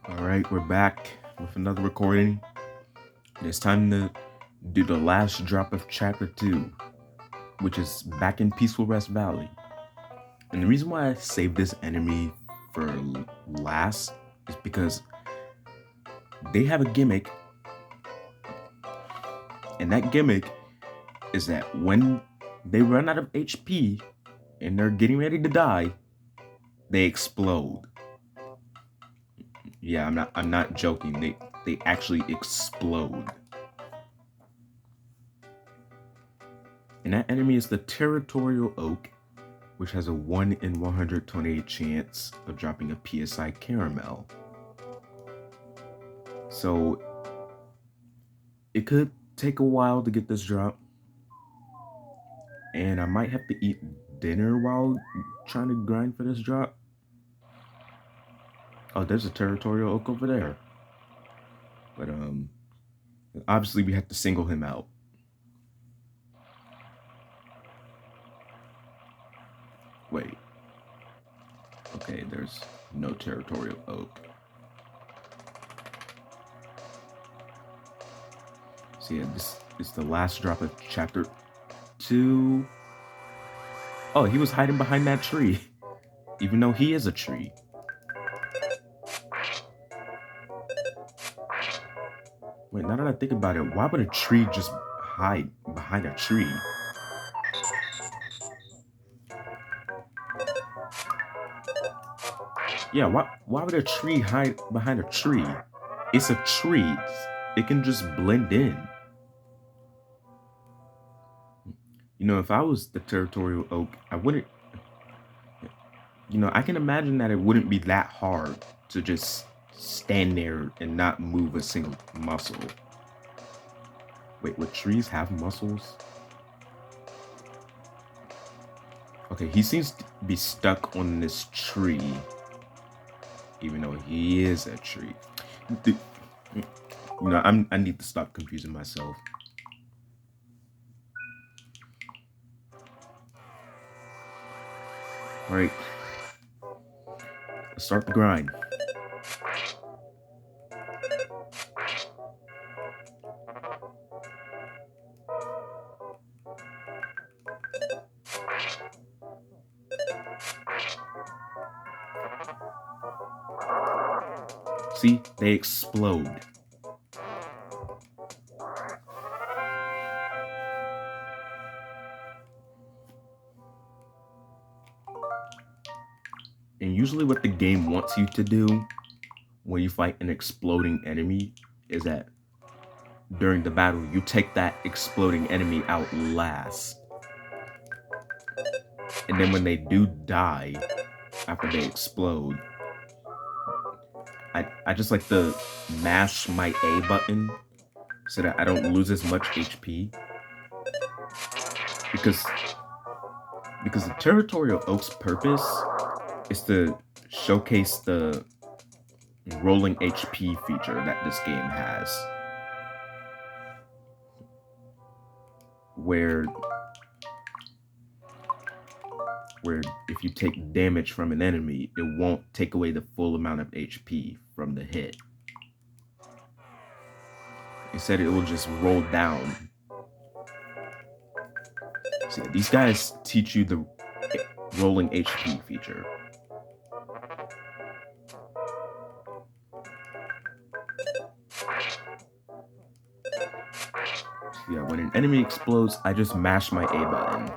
All right, we're back with another recording. It's time to do the last drop of chapter 2, which is back in Peaceful Rest Valley. And the reason why I saved this enemy for last is because they have a gimmick, and that gimmick is that when they run out of HP and they're getting ready to die, they explode. Yeah, I'm not joking. They actually explode. And that enemy is the Territorial Oak, which has a 1 in 128 chance of dropping a PSI Caramel. So it could take a while to get this drop. And I might have to eat dinner while trying to grind for this drop. Oh, there's a Territorial Oak over there. But obviously we have to single him out. Wait. Okay, there's no Territorial Oak. So yeah, this is the last drop of chapter 2. Oh, he was hiding behind that tree. Even though he is a tree. Wait, now that I think about it, why would a tree just hide behind a tree? Yeah, why would a tree hide behind a tree? It's a tree. It can just blend in. You know, if I was the Territorial Oak, I wouldn't. You know, I can imagine that it wouldn't be that hard to just stand there and not move a single muscle. Wait, would trees have muscles? Okay, he seems to be stuck on this tree, even though he is a tree. You know, I need to stop confusing myself. All right, let's start the grind. See, they explode. And usually what the game wants you to do when you fight an exploding enemy is that during the battle, you take that exploding enemy out last. And then when they do die after they explode, I just like to mash my A button so that I don't lose as much HP. Because the Territorial Oak's purpose is to showcase the rolling HP feature that this game has. Where if you take damage from an enemy, it won't take away the full amount of HP from the hit. Instead, it will just roll down. So yeah, these guys teach you the rolling HP feature. So yeah, when an enemy explodes, I just mash my A button.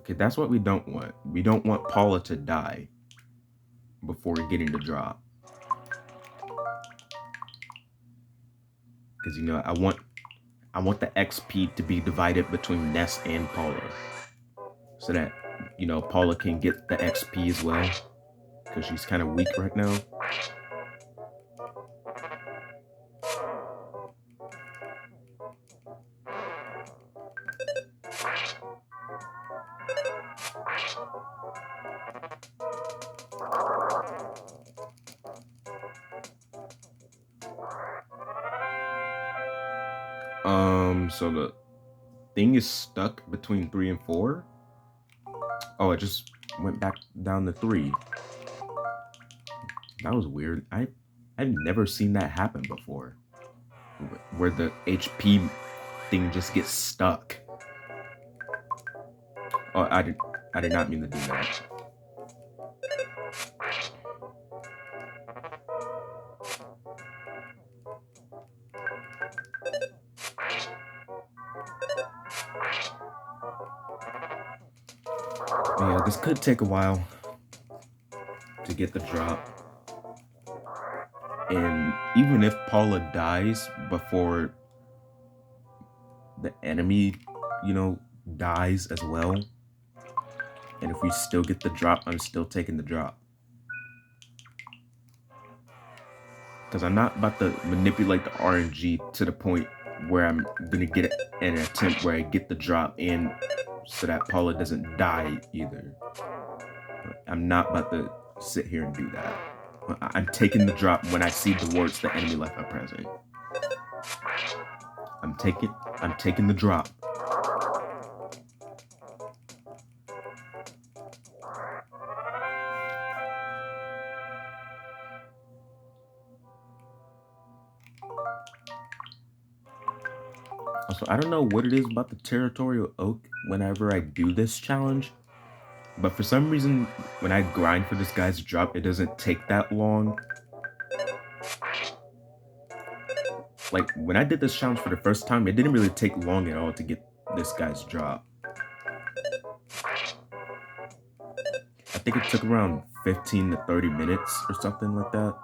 Okay, that's what we don't want. We don't want Paula to die before getting the drop. Because, you know, I want the XP to be divided between Ness and Paula. So that, you know, Paula can get the XP as well. Because she's kind of weak right now. So thing is stuck between 3 and 4. Oh, it just went back down to 3. That was weird. I've never seen that happen before, where the HP thing just gets stuck. Oh, I did not mean to do that. But yeah, this could take a while to get the drop. And even if Paula dies before the enemy, dies as well, and if we still get the drop, I'm still taking the drop. Because I'm not about to manipulate the RNG to the point where I'm gonna get an attempt where I get the drop in so that Paula doesn't die either. I'm not about to sit here and do that. I'm taking the drop when I see the words "the enemy left are present." I'm taking the drop. Also, I don't know what it is about the territorial oak whenever I do this challenge, but for some reason, when I grind for this guy's drop, it doesn't take that long. Like, when I did this challenge for the first time, it didn't really take long at all to get this guy's drop. I think it took around 15 to 30 minutes or something like that.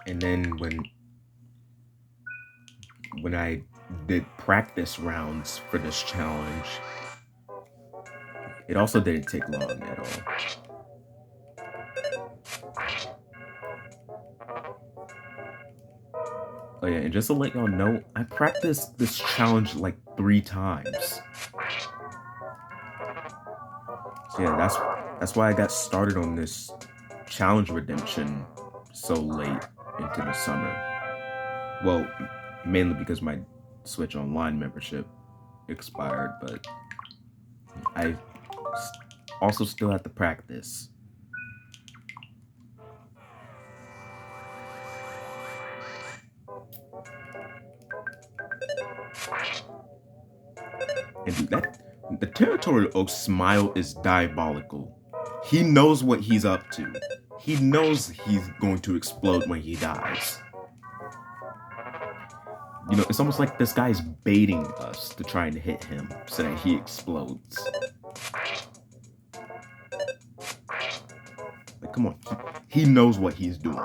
And then when I did practice rounds for this challenge, it also didn't take long at all. Oh yeah, and just to let y'all know, I practiced this challenge like 3 times. So yeah, that's why I got started on this challenge redemption so late into the summer. Well, mainly because my Switch Online membership expired, but I also still have to practice. And dude, the Territorial Oak's smile is diabolical. He knows what he's up to. He knows he's going to explode when he dies. It's almost like this guy's baiting us to try and hit him so that he explodes. Like, come on. He knows what he's doing.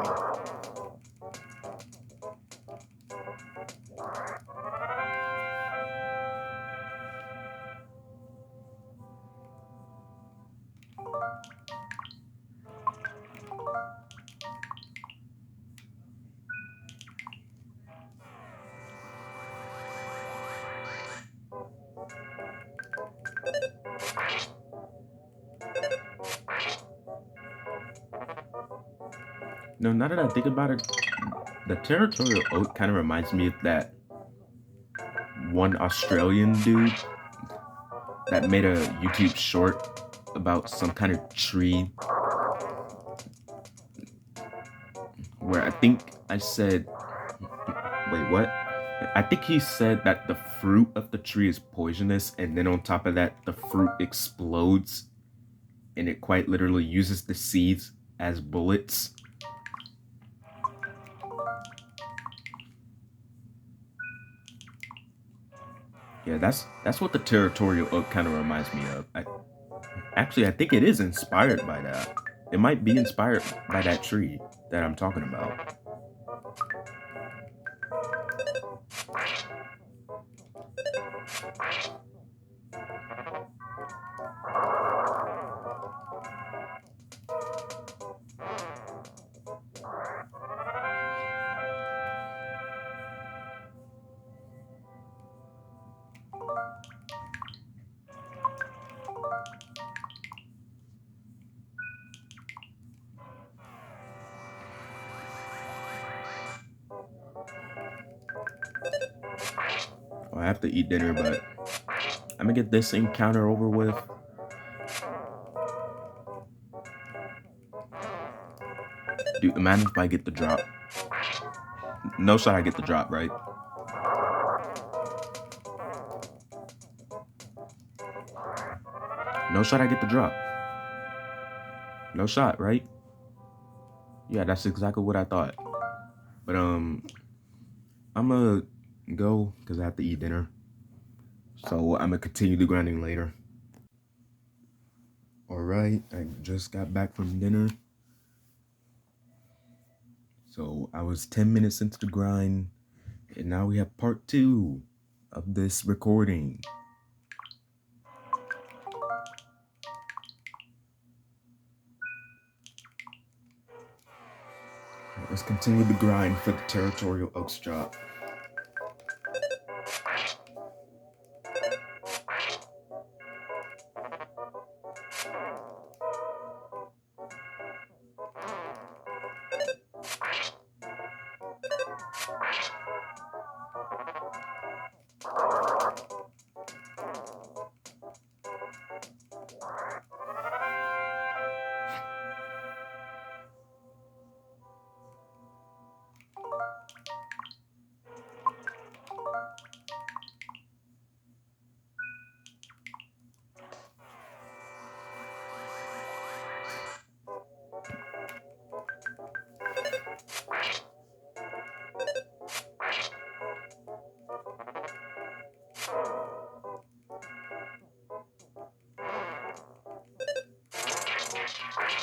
No, now that I think about it, the Territorial Oak kind of reminds me of that one Australian dude that made a YouTube short about some kind of tree where I think I said, wait, what? I think he said that the fruit of the tree is poisonous, and then on top of that, the fruit explodes, and it quite literally uses the seeds as bullets. Yeah, that's what the Territorial Oak kind of reminds me of. I think it is inspired by that. It might be inspired by that tree that I'm talking about. have to eat dinner, but I'm gonna get this encounter over with. Dude, imagine if I get the drop. No shot I get the drop, right? No shot I get the drop. No shot, right? Yeah, that's exactly what I thought. But I'm gonna go because I have to eat dinner. So I'm gonna continue the grinding later. Alright, I just got back from dinner. So I was 10 minutes into the grind, and now we have part 2 of this recording. Let's continue the grind for the territorial oaks drop.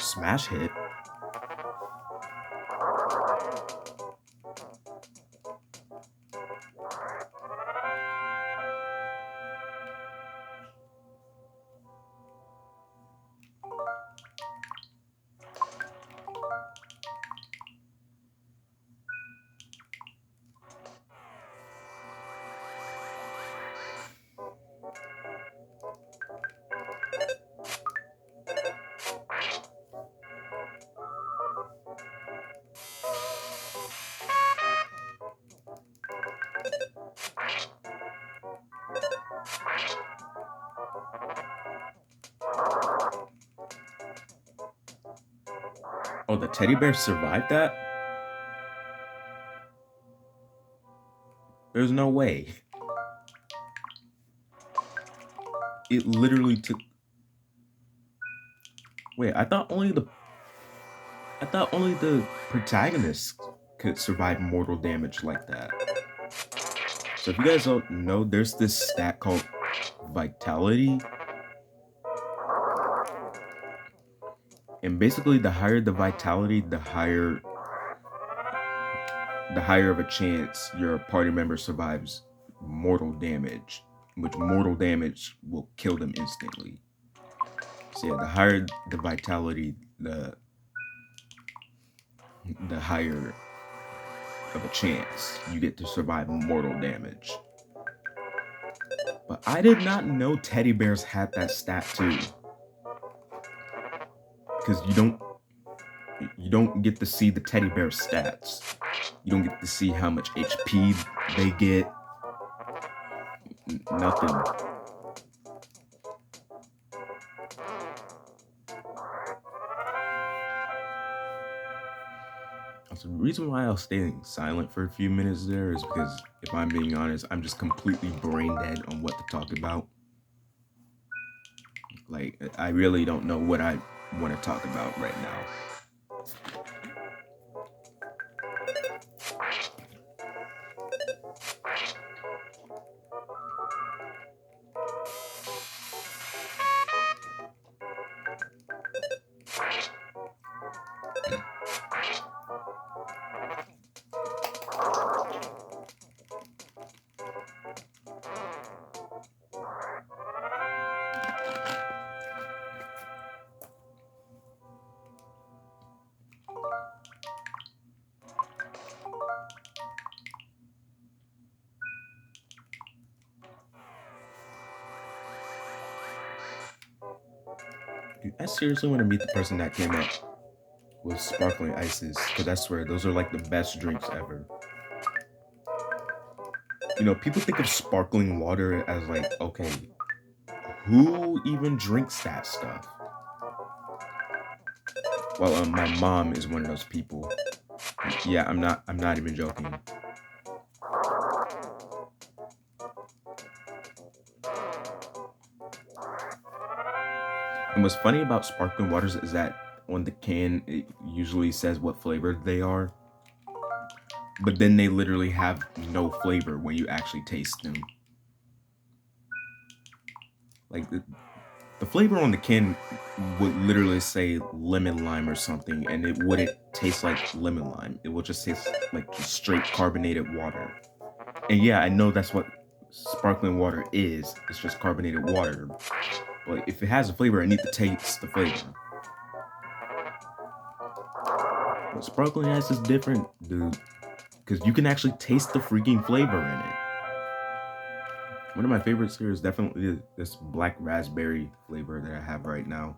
Smash hit. Oh, the teddy bear survived that? There's no way. It literally took... Wait, I thought only the protagonist could survive mortal damage like that. So if you guys don't know, there's this stat called vitality. And basically, the higher the vitality, the higher of a chance your party member survives mortal damage, which mortal damage will kill them instantly. So yeah, the higher the vitality, the higher of a chance you get to survive mortal damage. But I did not know teddy bears had that stat too. Because you don't get to see the teddy bear stats. You don't get to see how much HP they get. Nothing. So the reason why I was staying silent for a few minutes there is because, if I'm being honest, I'm just completely brain dead on what to talk about. Like, I really don't know what I want to talk about right now. Dude, I seriously want to meet the person that came up with sparkling ices, because I swear those are like the best drinks ever. People think of sparkling water as like, okay, who even drinks that stuff? Well, my mom is one of those people. Yeah, I'm not even joking. And what's funny about sparkling waters is that on the can it usually says what flavor they are, but then they literally have no flavor when you actually taste them. Like the flavor on the can would literally say lemon lime or something, and it wouldn't taste like lemon lime. It will just taste like just straight carbonated water. And yeah, I know that's what sparkling water is. It's just carbonated water. But if it has a flavor, I need to taste the flavor. But sparkling ice is different, dude, because you can actually taste the freaking flavor in it. One of my favorites here is definitely this black raspberry flavor that I have right now.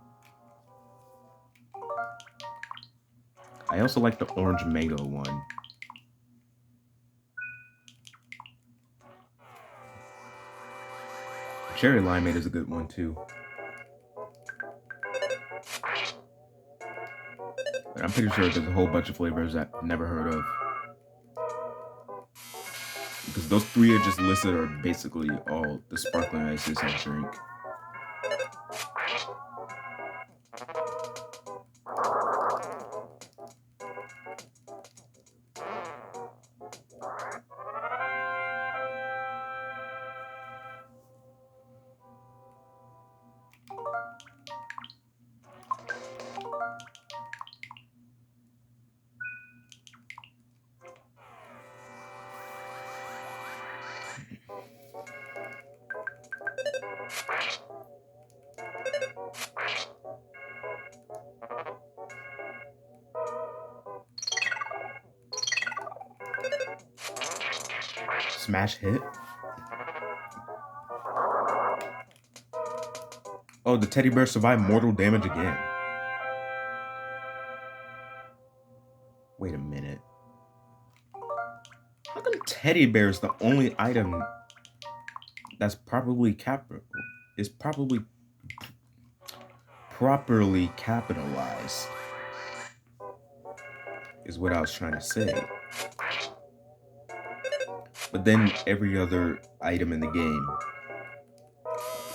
I also like the orange mango one. Cherry limeade is a good one too. But I'm pretty sure there's a whole bunch of flavors that I've never heard of. Because those three are just listed are basically all the sparkling ices I drink. Smash hit? Oh, the teddy bear survived mortal damage again. Wait a minute. How come teddy bear is the only item that's properly properly capitalized? Is what I was trying to say. But then every other item in the game,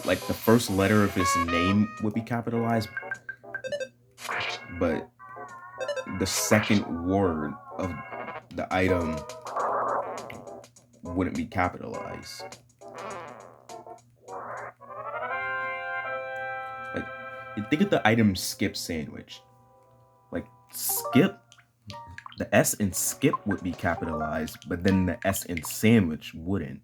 like the first letter of his name would be capitalized, but the second word of the item wouldn't be capitalized. Like, you think of the item skip sandwich. Like, skip, the S in skip would be capitalized, but then the S in sandwich wouldn't.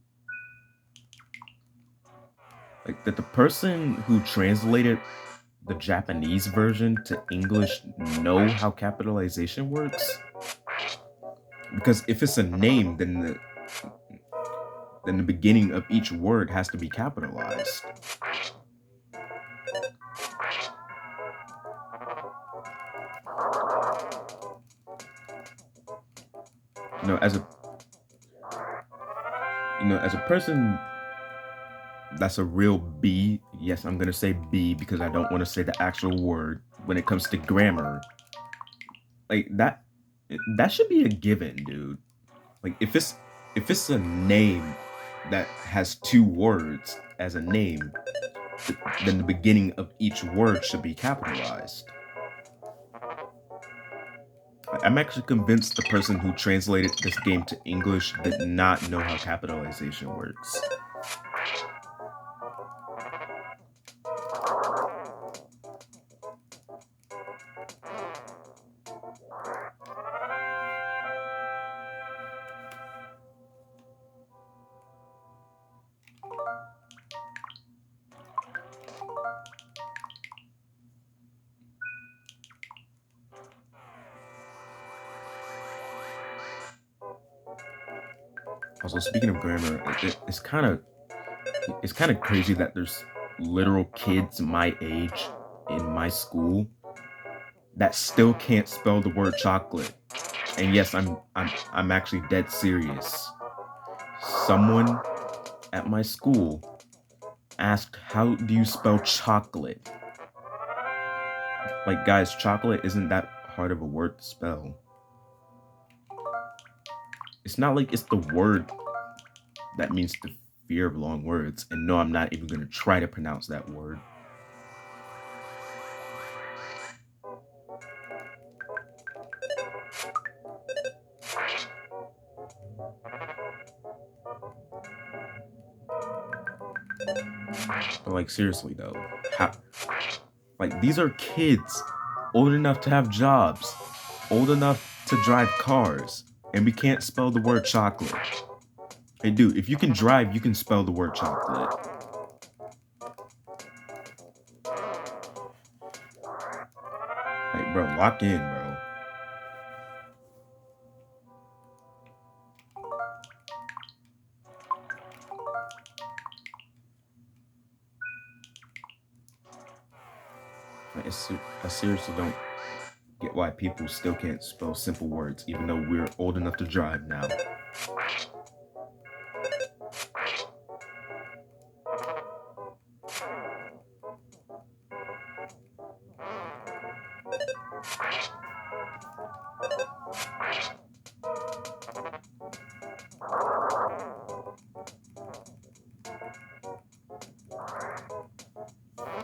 Like, did the person who translated the Japanese version to English know how capitalization works? Because if it's a name, then the beginning of each word has to be capitalized. As a person that's a real B, yes, I'm gonna say B because I don't want to say the actual word when it comes to grammar. Like that should be a given, dude. Like if it's a name that has two words as a name, then the beginning of each word should be capitalized. I'm actually convinced the person who translated this game to English did not know how capitalization works. Also, speaking of grammar, it's kind of crazy that there's literal kids my age in my school that still can't spell the word chocolate. And yes, I'm actually dead serious. someone at my school asked, how do you spell chocolate? Like, guys, chocolate isn't that hard of a word to spell. It's not like it's the word that means the fear of long words. And no, I'm not even going to try to pronounce that word. But like, seriously though, like, these are kids old enough to have jobs, old enough to drive cars, and we can't spell the word chocolate. Hey dude, if you can drive, you can spell the word chocolate. Hey bro, lock in, bro. I seriously don't get why people still can't spell simple words, even though we're old enough to drive now.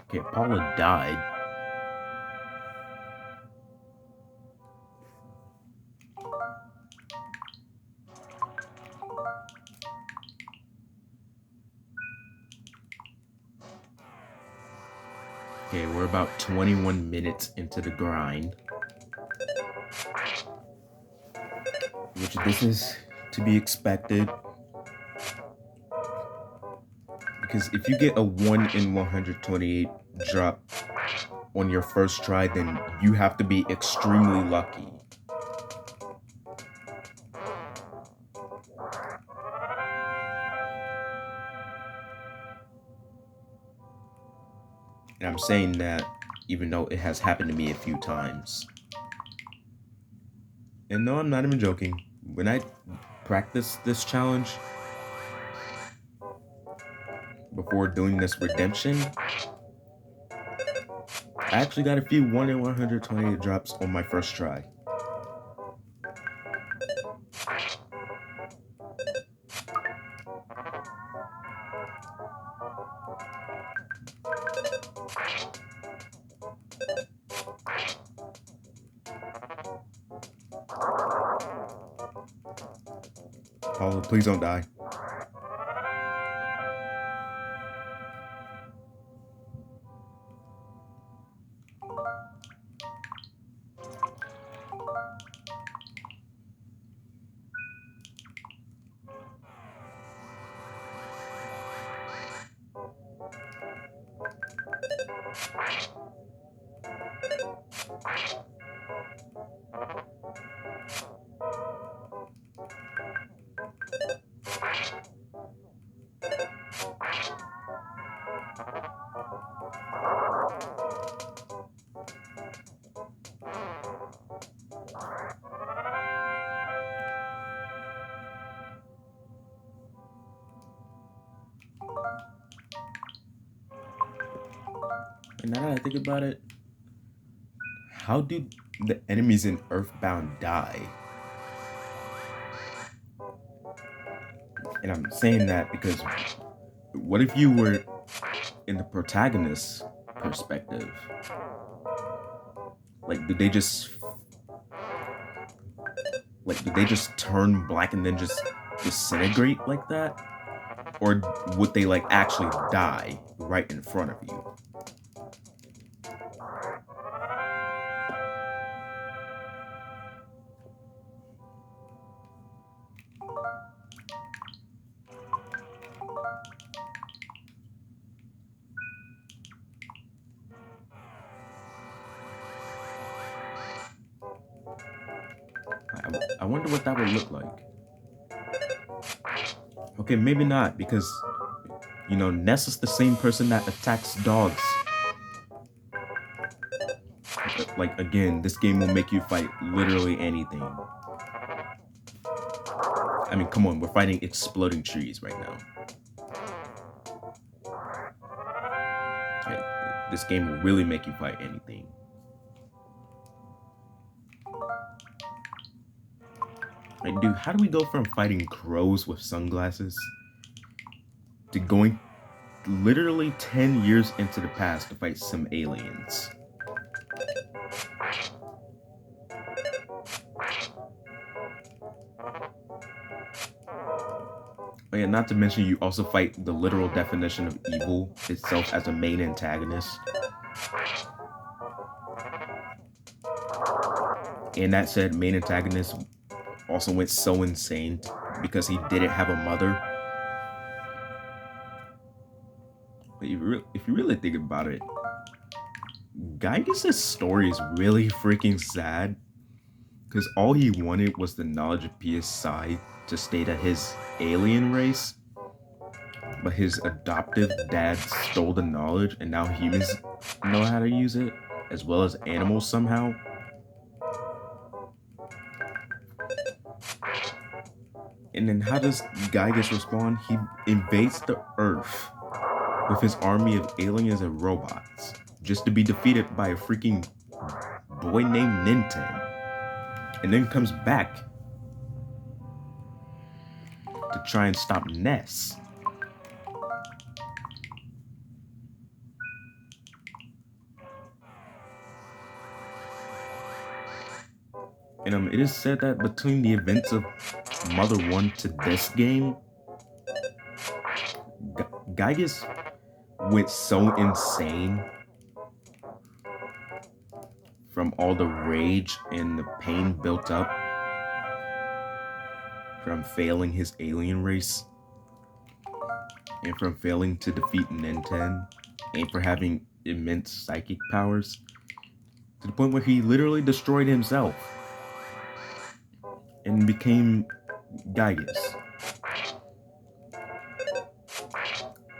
Okay, Paula died. Okay, we're about 21 minutes into the grind. Which this is to be expected. Because if you get a 1 in 128 drop on your first try, then you have to be extremely lucky. And I'm saying that even though it has happened to me a few times. And no, I'm not even joking. When I practiced this challenge before doing this redemption, I actually got a few 1 in 128 drops on my first try. Paula, please don't die. And now that I think about it, how do the enemies in EarthBound die? And I'm saying that because what if you were in the protagonist's perspective? Like, do they just turn black and then just disintegrate like that? Or would they like actually die right in front of you? I wonder what that would look like. Okay, maybe not, because, you know, Ness is the same person that attacks dogs. Like, again, this game will make you fight literally anything. I mean, come on, we're fighting exploding trees right now. This game will really make you fight anything. Like, dude, how do we go from fighting crows with sunglasses to going literally 10 years into the past to fight some aliens? And not to mention, you also fight the literal definition of evil itself as a main antagonist. And that said, main antagonist also went so insane because he didn't have a mother. But if you really think about it, Gygas' story is really freaking sad because all he wanted was the knowledge of PSI to stay at his alien race, but his adoptive dad stole the knowledge and now humans know how to use it as well as animals somehow. And then how does Gygas respond? He invades the Earth with his army of aliens and robots just to be defeated by a freaking boy named Ninten, and then comes back to try and stop Ness. And it is said that between the events of Mother 1 to this game, Gygas went so insane from all the rage and the pain built up from failing his alien race and from failing to defeat Ninten and for having immense psychic powers to the point where he literally destroyed himself and became Gygas.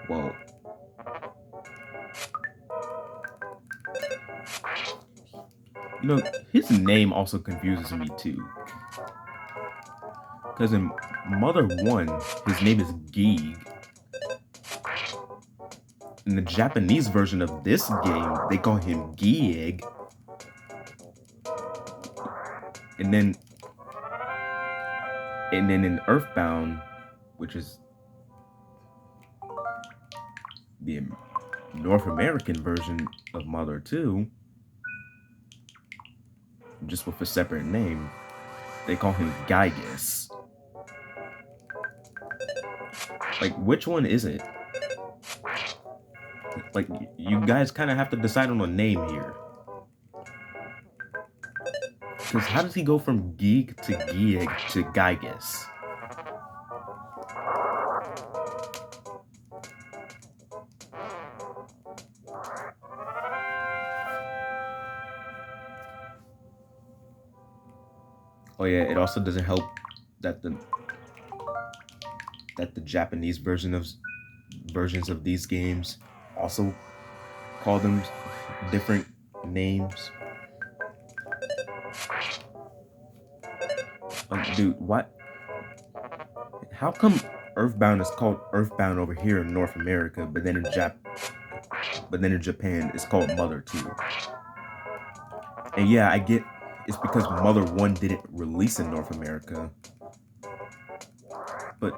Well, you know, his name also confuses me too. Because in Mother 1, his name is Geeg. In the Japanese version of this game, they call him Gieg. And then in EarthBound, which is the North American version of Mother 2, just with a separate name, they call him Gygas. Like, which one is it? Like, you guys kind of have to decide on a name here. Because how does he go from Geek to Gieg to Gygas? Oh yeah, it also doesn't help that the Japanese versions of these games also call them different names. Dude, what? How come EarthBound is called EarthBound over here in North America, but then in Japan it's called Mother 2? And yeah, I get it's because Mother 1 didn't release in North America. But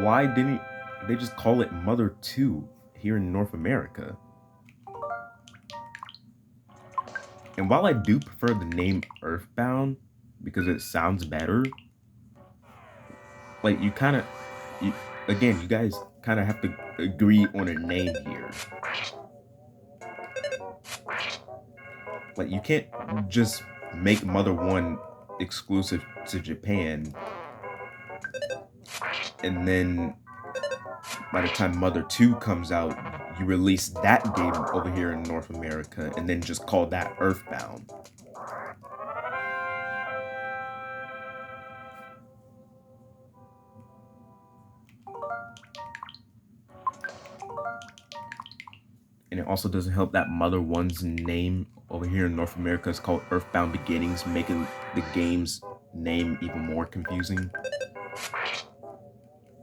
why didn't they just call it Mother 2 here in North America? And while I do prefer the name EarthBound because it sounds better, like you guys kind of have to agree on a name here. Like, you can't just make Mother 1 exclusive to Japan and then by the time Mother 2 comes out, you release that game over here in North America and then just call that EarthBound. And it also doesn't help that Mother 1's name over here in North America is called EarthBound Beginnings, making the game's name even more confusing.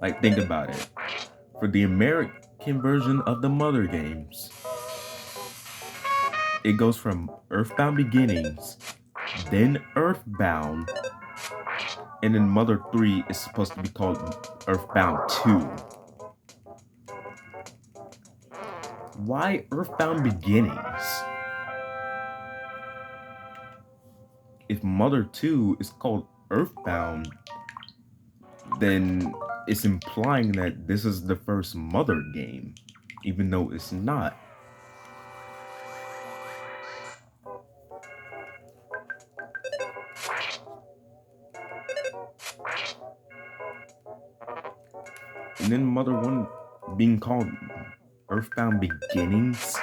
Like, think about it. For the American version of the Mother games, it goes from EarthBound Beginnings, then EarthBound, and then Mother 3 is supposed to be called EarthBound 2. Why EarthBound Beginnings? If Mother 2 is called EarthBound, then it's implying that this is the first Mother game, even though it's not. And then Mother 1 being called EarthBound Beginnings.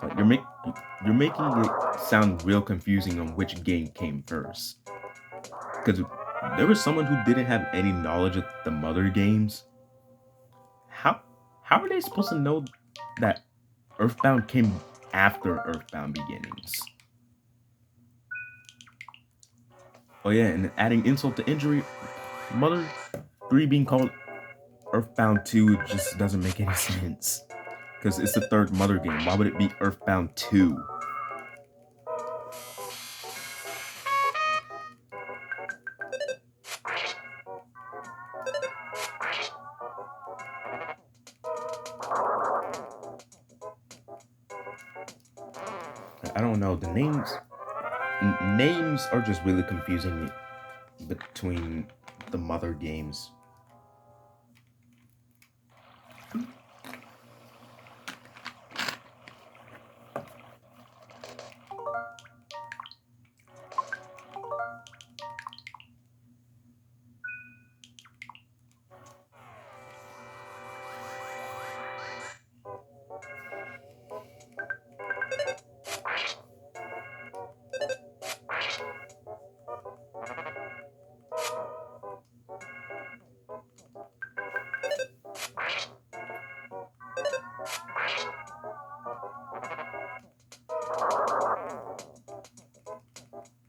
Like, you're making it sound real confusing on which game came first. Because there was someone who didn't have any knowledge of the Mother games. How are they supposed to know that EarthBound came after EarthBound Beginnings? Oh yeah, and adding insult to injury, Mother 3 being called EarthBound 2 just doesn't make any sense. Because it's the third Mother game. Why would it be EarthBound 2? I don't know. The names are just really confusing me between the Mother games.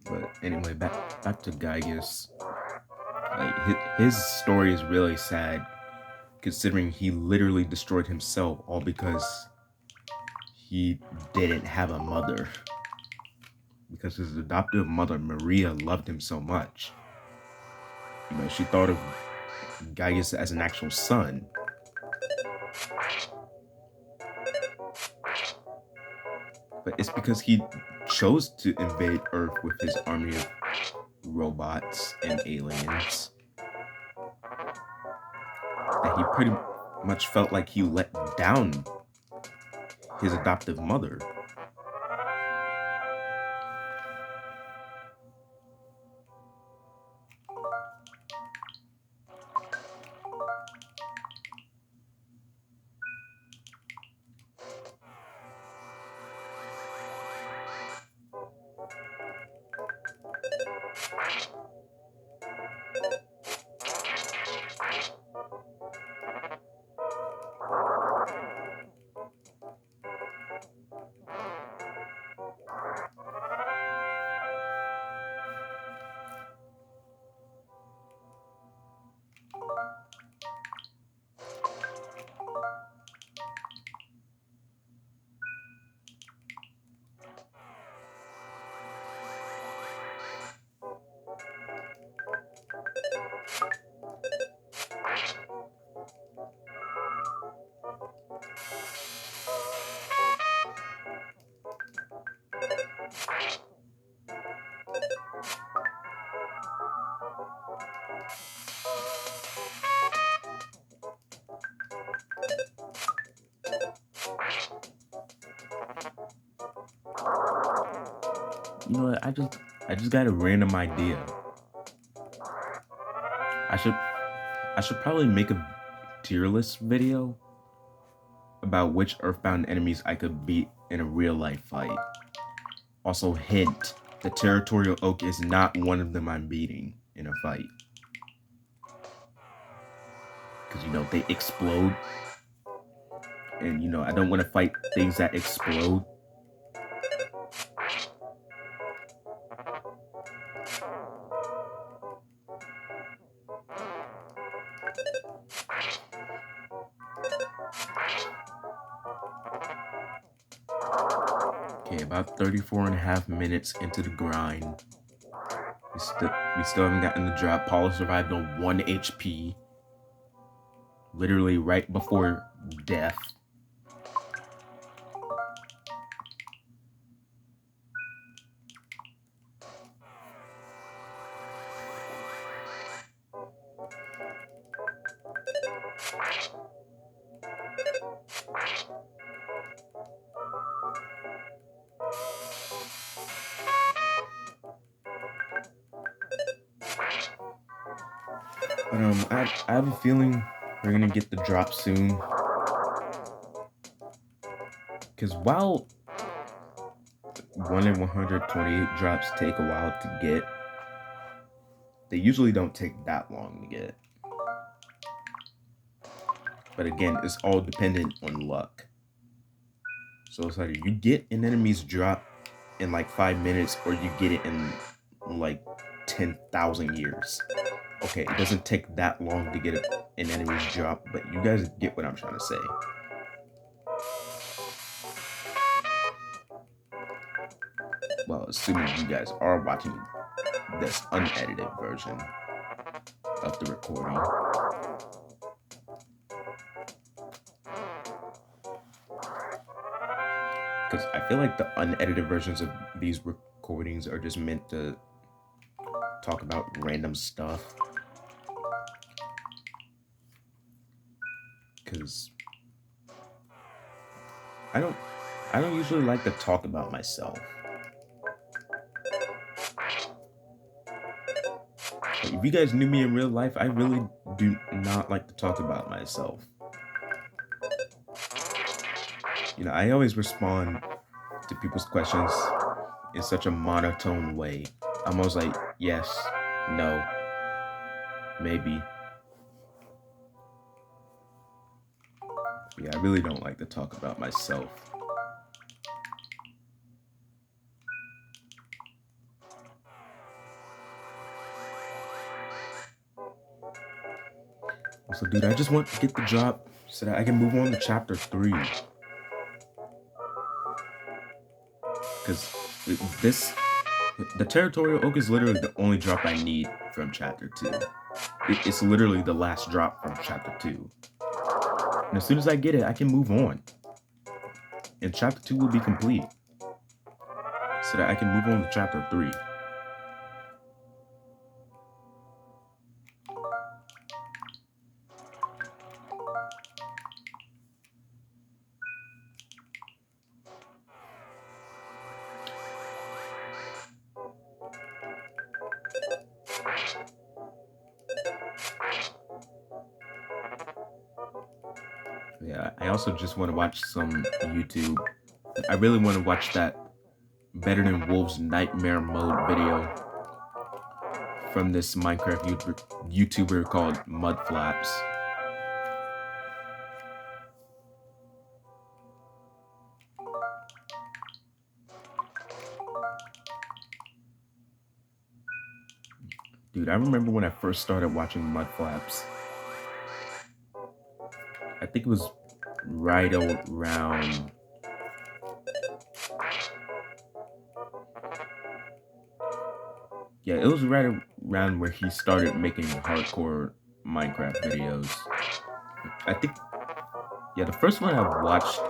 But anyway, back to Gygas. Like, his story is really sad, considering he literally destroyed himself all because he didn't have a mother. Because his adoptive mother, Maria, loved him so much. You know, she thought of Gygas as an actual son. But it's because he chose to invade Earth with his army of robots and aliens that he pretty much felt like he let down his adoptive mother. You know what? I just got a random idea. I should probably make a tier list video about which EarthBound enemies I could beat in a real life fight. Also, hint, the Territorial Oak is not one of them I'm beating in a fight. Because, you know, they explode. And, you know, I don't want to fight things that explode. Okay, about 34.5 minutes into the grind. We still haven't gotten the drop. Paula survived on 1 HP. Literally right before death. But I have a feeling we're gonna get the drop soon. Because while 1 in 128 drops take a while to get, they usually don't take that long to get. But again, it's all dependent on luck. So it's like you get an enemy's drop in like 5 minutes, or you get it in like 10,000 years. Okay, it doesn't take that long to get an enemy's drop, but you guys get what I'm trying to say. Well, assuming you guys are watching this unedited version of the recording. Because I feel like the unedited versions of these recordings are just meant to talk about random stuff. Because I don't usually like to talk about myself. If you guys knew me in real life, I really do not like to talk about myself. You know, I always respond to people's questions in such a monotone way. I'm always like, yes, no, maybe. Yeah, I really don't like to talk about myself. So, dude, I just want to get the drop so that I can move on to chapter 3. Because the Territorial Oak is literally the only drop I need from chapter 2. It's literally the last drop from chapter 2. And as soon as I get it, I can move on. And chapter 2 will be complete. So that I can move on to chapter 3. Yeah, I also just want to watch some YouTube. I really want to watch that Better Than Wolves Nightmare Mode video from this Minecraft YouTuber called Mudflaps. Dude, I remember when I first started watching Mudflaps. I think it was right around... Yeah, it was right around where he started making hardcore Minecraft videos. I think... Yeah, the first one I watched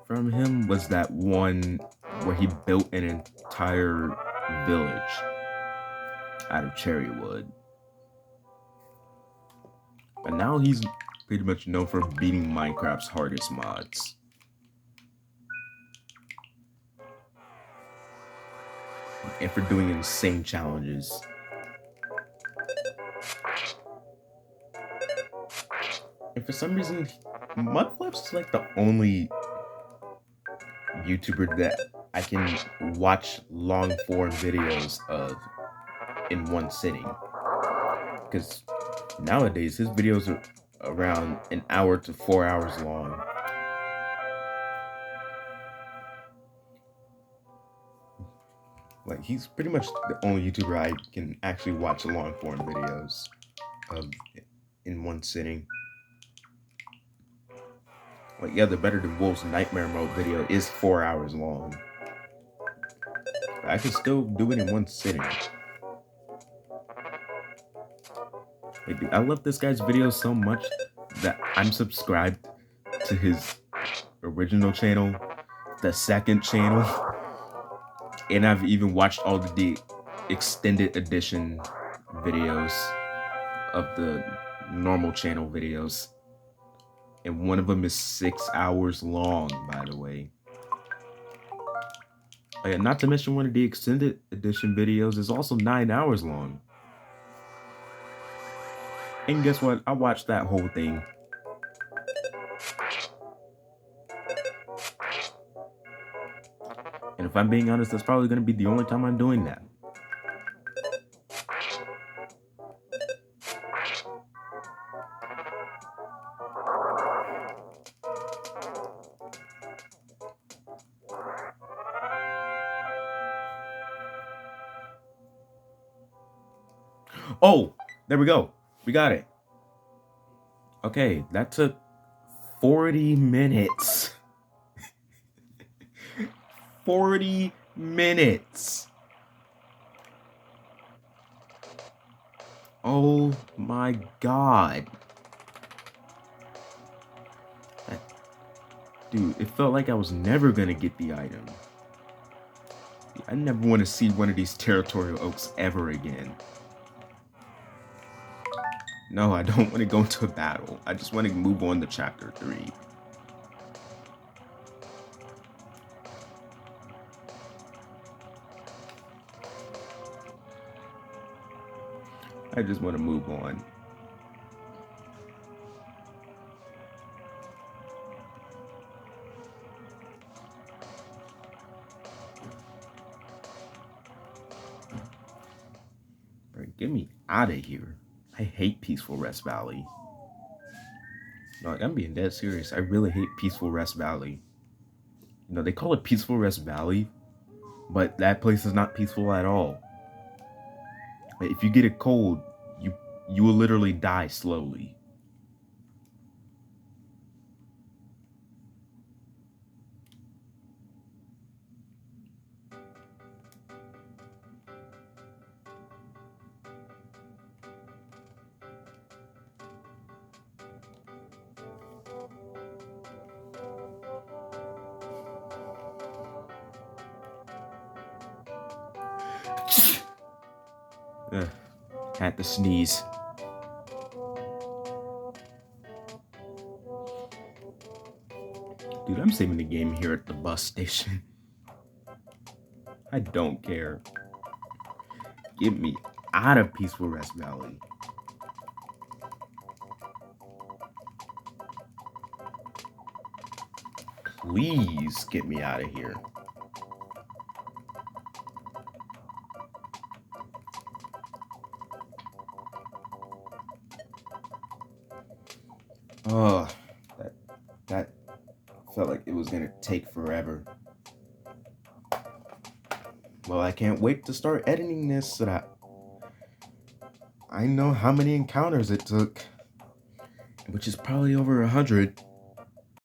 from him was that one where he built an entire village out of cherry wood. But now he's pretty much known for beating Minecraft's hardest mods. And for doing insane challenges. And for some reason, Mudflaps is like the only YouTuber that I can watch long form videos of in one sitting. Because nowadays his videos are around an hour to 4 hours long. Like, he's pretty much the only YouTuber I can actually watch long form videos of in one sitting. Like, yeah, the Better Than Wolves Nightmare Mode video is 4 hours long. I can still do it in one sitting. Like, dude, I love this guy's videos so much that I'm subscribed to his original channel, the second channel, and I've even watched all the extended edition videos of the normal channel videos. And one of them is 6 hours long, by the way. Not to mention one of the extended edition videos is also 9 hours long. And guess what? I watched that whole thing. And if I'm being honest, that's probably going to be the only time I'm doing that. Oh, there we go. We got it. Okay, that took 40 minutes. 40 minutes. Oh my god. Dude, it felt like I was never gonna get the item. I never want to see one of these territorial oaks ever again. No, I don't want to go into a battle. I just want to move on to chapter 3. I just want to move on. Bro, get me out of here. I hate Peaceful Rest Valley. No, I'm being dead serious. I really hate Peaceful Rest Valley. You know, they call it Peaceful Rest Valley, but that place is not peaceful at all. If you get a cold, you will literally die slowly. Had to sneeze. Dude, I'm saving the game here at the bus station. I don't care. Get me out of Peaceful Rest Valley. Please get me out of here. Oh, that felt like it was gonna take forever. Well, I can't wait to start editing this so that I know how many encounters it took, which is probably over 100.